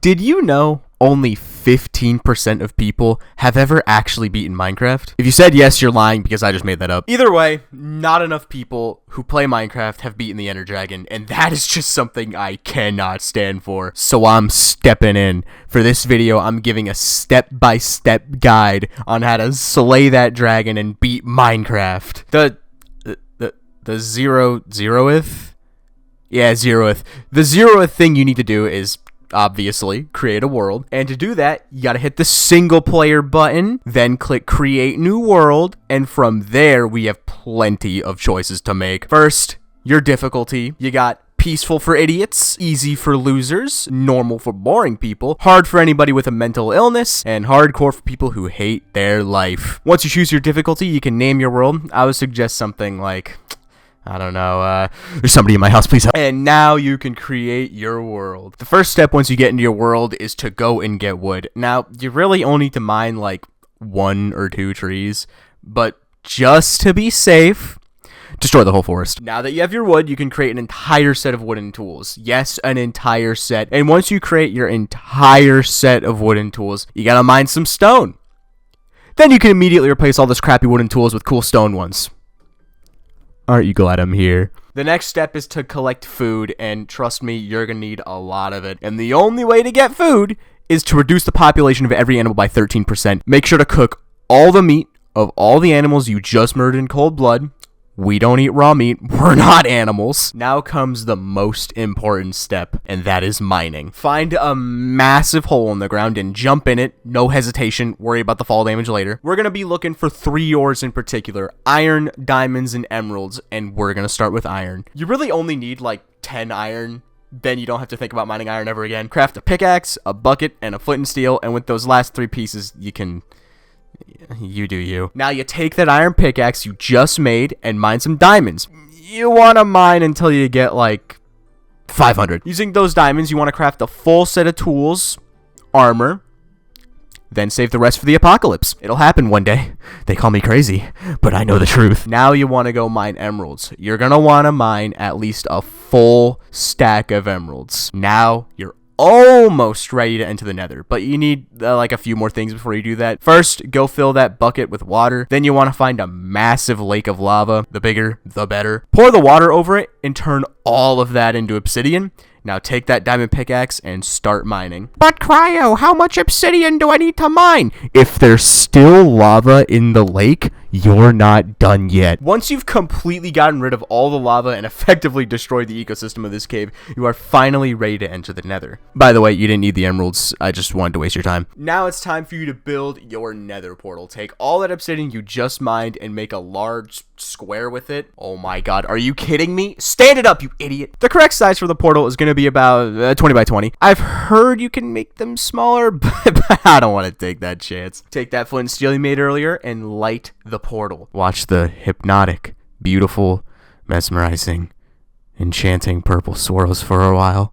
Did you know only 15% of people have ever actually beaten Minecraft? If you said yes, you're lying because I just made that up. Either way, not enough people who play Minecraft have beaten the Ender Dragon, and that is just something I cannot stand for. So I'm stepping in. For this video, I'm giving a step-by-step guide on how to slay that dragon and beat Minecraft. The zeroth? Yeah, zeroth. The zeroth thing you need to do is obviously create a world, and to do that you gotta hit the single player button, then click create new world, and from there we have plenty of choices to make. First, your difficulty. You got peaceful for idiots, easy for losers, normal for boring people, hard for anybody with a mental illness, and hardcore for people who hate their life. Once you choose your difficulty, you can name your world. I would suggest something like, I don't know, there's somebody in my house, please help. And now you can create your world. The first step once you get into your world is to go and get wood. Now, you really only need to mine like 1 or 2 trees, but just to be safe, destroy the whole forest. Now that you have your wood, you can create an entire set of wooden tools. Yes, an entire set. And once you create your entire set of wooden tools, you gotta mine some stone. Then you can immediately replace all those crappy wooden tools with cool stone ones. Aren't you glad I'm here? The next step is to collect food, and trust me, you're gonna need a lot of it. And the only way to get food is to reduce the population of every animal by 13%. Make sure to cook all the meat of all the animals you just murdered in cold blood. We don't eat raw meat. We're not animals. Now comes the most important step, and that is mining. Find a massive hole in the ground and jump in it. No hesitation. Worry about the fall damage later. We're going to be looking for 3 ores in particular: iron, diamonds, and emeralds, and we're going to start with iron. You really only need like 10 iron. Then you don't have to think about mining iron ever again. Craft a pickaxe, a bucket, and a flint and steel, and with those last 3 pieces, you do you. Now you take that iron pickaxe you just made and mine some diamonds. You want to mine until you get like 500. Using those diamonds, you want to craft a full set of tools, armor, then save the rest for the apocalypse. It'll happen one day. They call me crazy, but I know the truth. Now you want to go mine emeralds. You're going to want to mine at least a full stack of emeralds. Now you're almost ready to enter the Nether, but you need like a few more things before you do that. First, go fill that bucket with water. Then you want to find a massive lake of lava. The bigger, the better. Pour the water over it and turn all of that into obsidian. Now take that diamond pickaxe and start mining. But Cryo, how much obsidian do I need to mine? If there's still lava in the lake, you're not done yet. Once you've completely gotten rid of all the lava and effectively destroyed the ecosystem of this cave, you are finally ready to enter the Nether. By the way, you didn't need the emeralds. I just wanted to waste your time. Now it's time for you to build your Nether portal. Take all that obsidian you just mined and make a large square with it. Oh my god, are you kidding me? Stand it up, you idiot. The correct size for the portal is going to be about 20 by 20. I've heard you can make them smaller, but I don't want to take that chance. Take that flint and steel you made earlier and light the portal. Watch the hypnotic, beautiful, mesmerizing, enchanting purple swirls for a while.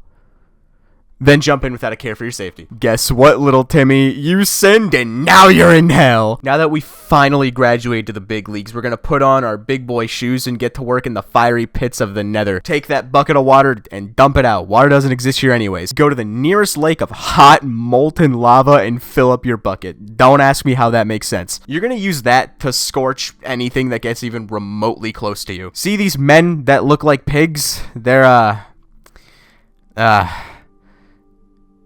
Then jump in without a care for your safety. Guess what, little Timmy? You sinned and now you're in hell. Now that we finally graduated to the big leagues, we're going to put on our big boy shoes and get to work in the fiery pits of the Nether. Take that bucket of water and dump it out. Water doesn't exist here anyways. Go to the nearest lake of hot molten lava and fill up your bucket. Don't ask me how that makes sense. You're going to use that to scorch anything that gets even remotely close to you. See these men that look like pigs? They're,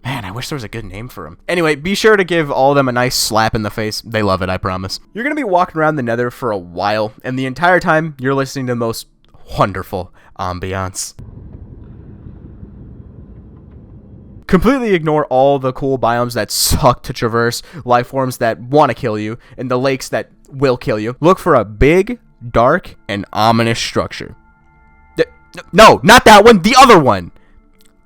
man, I wish there was a good name for them. Anyway, be sure to give all of them a nice slap in the face. They love it, I promise. You're going to be walking around the Nether for a while, and the entire time, you're listening to the most wonderful ambiance. Completely ignore all the cool biomes that suck to traverse, life forms that want to kill you, and the lakes that will kill you. Look for a big, dark, and ominous structure. No, not that one, the other one!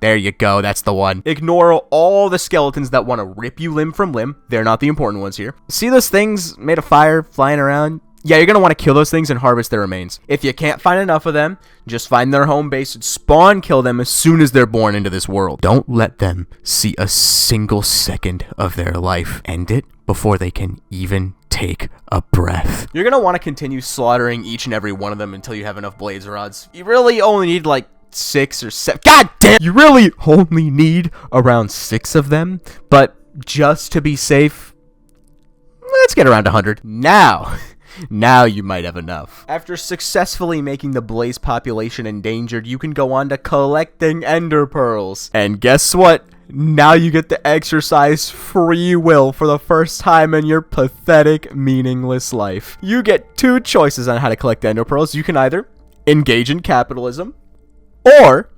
There you go, that's the one. Ignore all the skeletons that want to rip you limb from limb. They're not the important ones here. See those things made of fire flying around? Yeah, you're going to want to kill those things and harvest their remains. If you can't find enough of them, just find their home base and spawn kill them as soon as they're born into this world. Don't let them see a single second of their life. End it before they can even take a breath. You're going to want to continue slaughtering each and every one of them until you have enough blaze rods. You really only need like 6 or 7. God damn! You really only need around 6 of them, but just to be safe, let's get around 100. Now you might have enough. After successfully making the blaze population endangered, you can go on to collecting ender pearls. And guess what? Now you get to exercise free will for the first time in your pathetic, meaningless life. You get 2 choices on how to collect ender pearls. You can either engage in capitalism or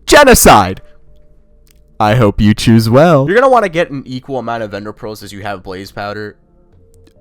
genocide. I hope you choose well. You're going to want to get an equal amount of ender pearls as you have blaze powder.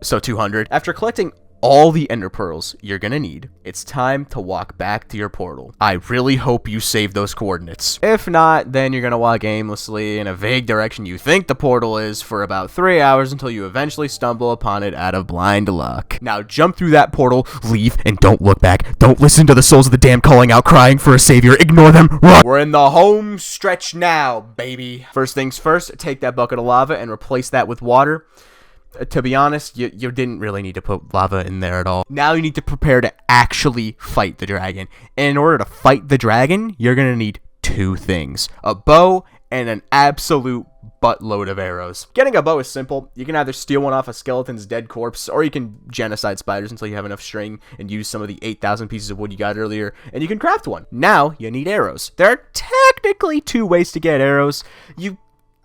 So 200. After collecting all the ender pearls you're gonna need, it's time to walk back to your portal. I really hope you save those coordinates. If not, then you're gonna walk aimlessly in a vague direction you think the portal is for about 3 hours until you eventually stumble upon it out of blind luck. Now jump through that portal, leave, and don't look back. Don't listen to the souls of the damned calling out, crying for a savior. Ignore them. Run! We're in the home stretch now, baby. First things first, take that bucket of lava and replace that with water. To be honest, you didn't really need to put lava in there at all. Now you need to prepare to actually fight the dragon. And in order to fight the dragon, you're going to need 2 things. A bow and an absolute buttload of arrows. Getting a bow is simple. You can either steal one off a skeleton's dead corpse, or you can genocide spiders until you have enough string and use some of the 8,000 pieces of wood you got earlier, and you can craft one. Now you need arrows. There are technically 2 ways to get arrows. You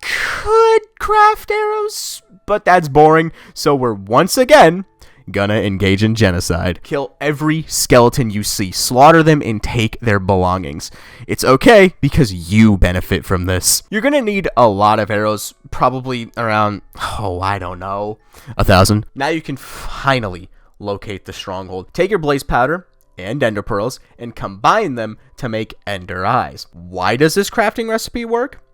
could craft arrows, but that's boring, so we're once again gonna engage in genocide. Kill every skeleton you see, slaughter them, and take their belongings. It's okay, because you benefit from this. You're gonna need a lot of arrows, probably around, I don't know, 1,000. Now you can finally locate the stronghold. Take your blaze powder and ender pearls and combine them to make ender eyes. Why does this crafting recipe work?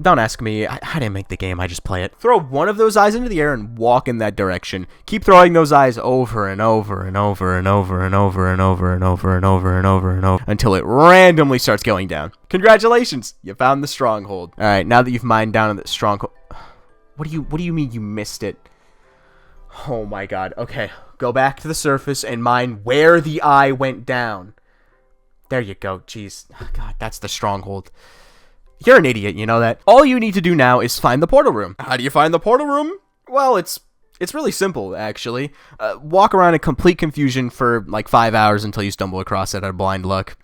Don't ask me. I didn't make the game. I just play it. Throw one of those eyes into the air and walk in that direction. Keep throwing those eyes over and over and over and over and over and over and over and over and over and over until it randomly starts going down. Congratulations, you found the stronghold. All right, now that you've mined down the stronghold, what do you mean you missed it? Oh my God. Okay, go back to the surface and mine where the eye went down. There you go. Jeez, God, that's the stronghold. You're an idiot, you know that? All you need to do now is find the portal room. How do you find the portal room? Well, it's really simple, actually. Walk around in complete confusion for like 5 hours until you stumble across it out of blind luck.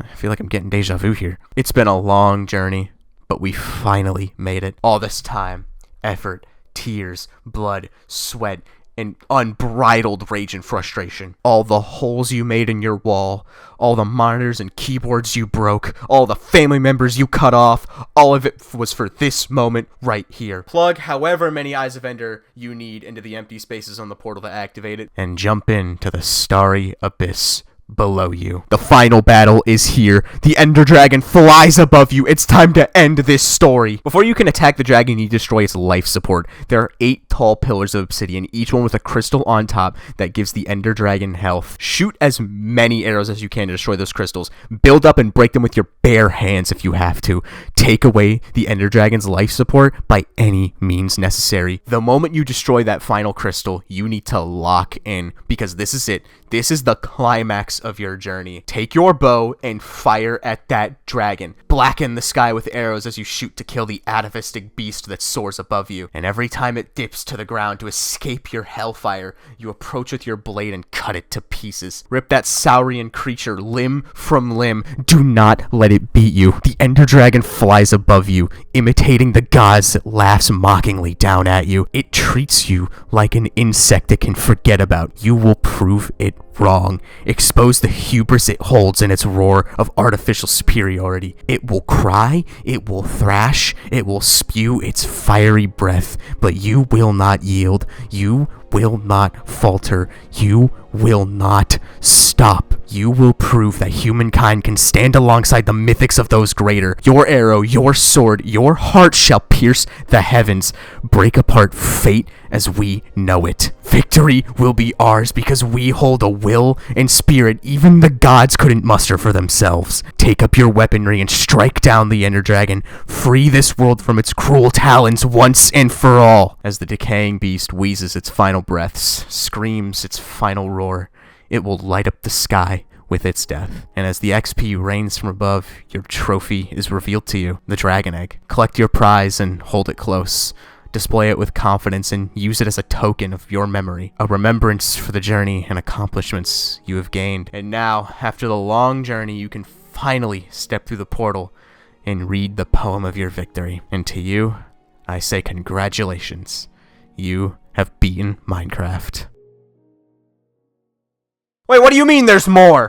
I feel like I'm getting deja vu here. It's been a long journey, but we finally made it. All this time, effort, tears, blood, sweat, and unbridled rage and frustration. All the holes you made in your wall, all the monitors and keyboards you broke, all the family members you cut off, all of it was for this moment right here. Plug however many Eyes of Ender you need into the empty spaces on the portal to activate it, and jump into the starry abyss below you. The final battle is here. The Ender Dragon flies above you. It's time to end this story. Before you can attack the dragon, you destroy its life support. There are 8 tall pillars of obsidian, each one with a crystal on top that gives the Ender Dragon health. Shoot as many arrows as you can to destroy those crystals. Build up and break them with your bare hands if you have to. Take away the Ender Dragon's life support by any means necessary. The moment you destroy that final crystal, you need to lock in, because this is it. This is the climax of your journey. Take your bow and fire at that dragon. Blacken the sky with arrows as you shoot to kill the atavistic beast that soars above you. And every time it dips to the ground to escape your hellfire, you approach with your blade and cut it to pieces. Rip that saurian creature limb from limb. Do not let it beat you. The Ender Dragon flies above you, imitating the gods that laughs mockingly down at you. It treats you like an insect it can forget about. You will prove it wrong. Expose the hubris it holds in its roar of artificial superiority. It will cry, it will thrash, it will spew its fiery breath, but you will not yield. You will not falter. You will not stop. You will prove that humankind can stand alongside the mythics of those greater. Your arrow, your sword, your heart shall pierce the heavens, break apart fate as we know it. Victory will be ours because we hold a will and spirit even the gods couldn't muster for themselves. Take up your weaponry and strike down the Ender Dragon. Free this world from its cruel talons once and for all. As the decaying beast wheezes its final breaths, screams its final roar, it will light up the sky with its death. And as the XP rains from above, your trophy is revealed to you, the dragon egg. Collect your prize and hold it close. Display it with confidence and use it as a token of your memory, a remembrance for the journey and accomplishments you have gained. And now, after the long journey, you can finally step through the portal and read the poem of your victory. And to you, I say congratulations. You have beaten Minecraft. Wait, what do you mean there's more?